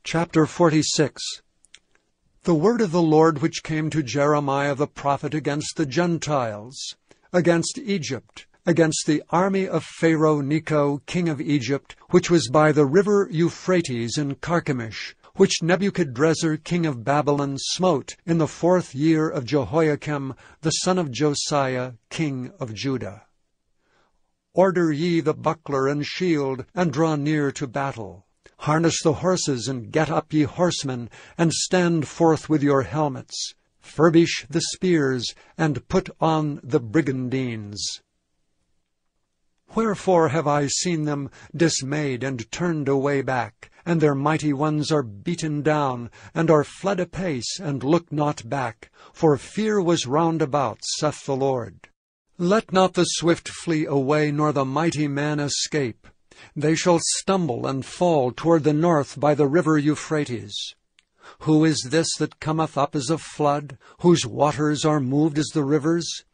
Chapter 46. The word of the Lord which came to Jeremiah the prophet against the Gentiles, against Egypt, against the army of Pharaoh Necho king of Egypt, which was by the river Euphrates in Carchemish, which Nebuchadrezzar king of Babylon smote in the 4th year of Jehoiakim the son of Josiah king of Judah. Order ye the buckler and shield, and draw near to battle. Harness the horses, and get up, ye horsemen, and stand forth with your helmets. Furbish the spears, and put on the brigandines. Wherefore have I seen them dismayed and turned away back, and their mighty ones are beaten down, and are fled apace, and look not back, for fear was round about, saith the Lord. Let not the swift flee away, nor the mighty man escape. They shall stumble and fall toward the north by the river Euphrates. Who is this that cometh up as a flood, whose waters are moved as the rivers?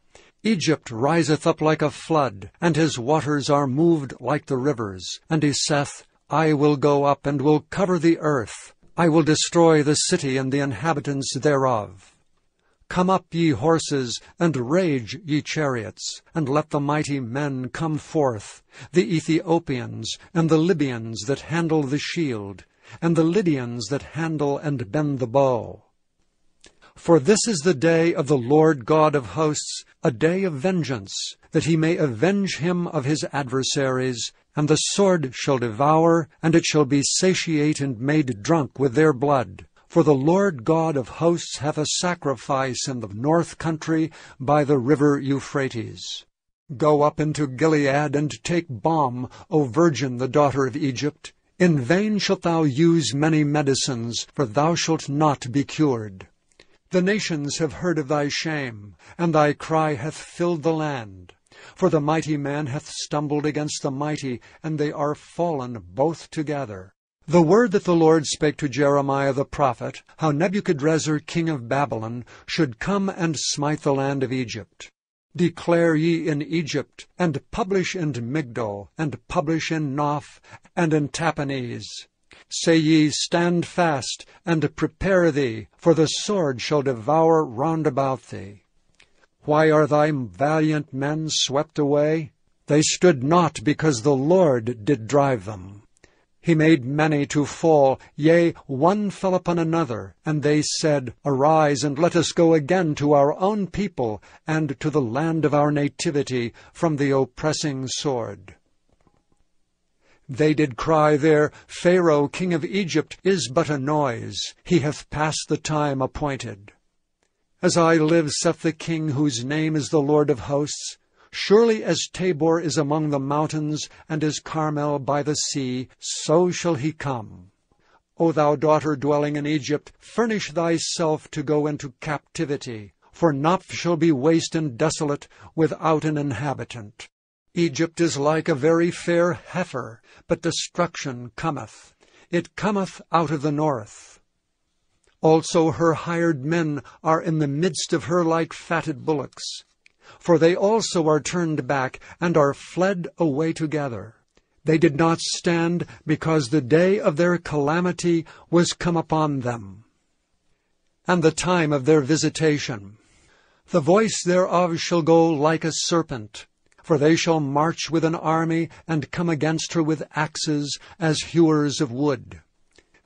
Egypt riseth up like a flood, and his waters are moved like the rivers. And he saith, I will go up, and will cover the earth. I will destroy the city and the inhabitants thereof. Come up, ye horses, and rage, ye chariots, and let the mighty men come forth, the Ethiopians, and the Libyans that handle the shield, and the Lydians that handle and bend the bow. For this is the day of the Lord God of hosts, a day of vengeance, that he may avenge him of his adversaries, and the sword shall devour, and it shall be satiate and made drunk with their blood. For the Lord God of hosts hath a sacrifice in the north country by the river Euphrates. Go up into Gilead, and take balm, O virgin, the daughter of Egypt. In vain shalt thou use many medicines, for thou shalt not be cured. The nations have heard of thy shame, and thy cry hath filled the land. For the mighty man hath stumbled against the mighty, and they are fallen both together. The word that the Lord spake to Jeremiah the prophet, how Nebuchadrezzar king of Babylon should come and smite the land of Egypt. Declare ye in Egypt, and publish in Migdol, and publish in Noph, and in Tahpanhes. Say ye, stand fast, and prepare thee, for the sword shall devour round about thee. Why are thy valiant men swept away? They stood not, because the Lord did drive them. He made many to fall, yea, one fell upon another, and they said, Arise, and let us go again to our own people, and to the land of our nativity, from the oppressing sword. They did cry there, Pharaoh king of Egypt is but a noise, he hath passed the time appointed. As I live, saith the King, whose name is the Lord of hosts, surely as Tabor is among the mountains, and as Carmel by the sea, so shall he come. O thou daughter dwelling in Egypt, furnish thyself to go into captivity, for Noph shall be waste and desolate, without an inhabitant. Egypt is like a very fair heifer, but destruction cometh. It cometh out of the north. Also her hired men are in the midst of her like fatted bullocks. For they also are turned back, and are fled away together. They did not stand, because the day of their calamity was come upon them, and the time of their visitation. The voice thereof shall go like a serpent, for they shall march with an army, and come against her with axes, as hewers of wood.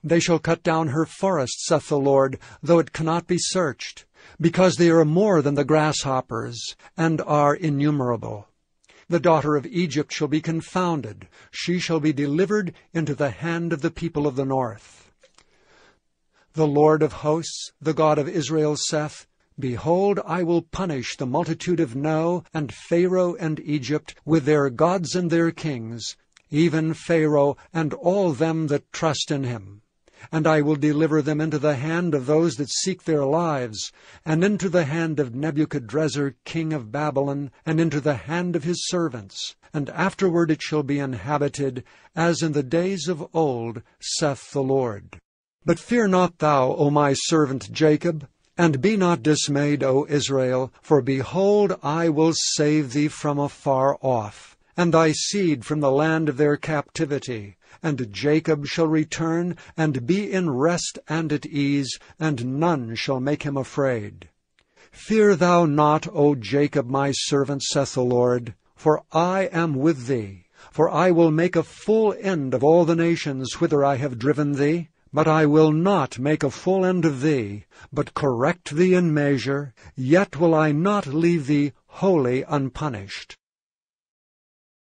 They shall cut down her forest, saith the Lord, though it cannot be searched, because they are more than the grasshoppers, and are innumerable. The daughter of Egypt shall be confounded. She shall be delivered into the hand of the people of the north. The Lord of hosts, the God of Israel, saith, Behold, I will punish the multitude of No, and Pharaoh and Egypt, with their gods and their kings, even Pharaoh and all them that trust in him. And I will deliver them into the hand of those that seek their lives, and into the hand of Nebuchadrezzar king of Babylon, and into the hand of his servants. And afterward it shall be inhabited, as in the days of old, saith the Lord. But fear not thou, O my servant Jacob, and be not dismayed, O Israel, for behold, I will save thee from afar off, and thy seed from the land of their captivity, And Jacob shall return, and be in rest and at ease, and none shall make him afraid. Fear thou not, O Jacob my servant, saith the Lord, for I am with thee. For I will make a full end of all the nations whither I have driven thee. But I will not make a full end of thee, but correct thee in measure, yet will I not leave thee wholly unpunished.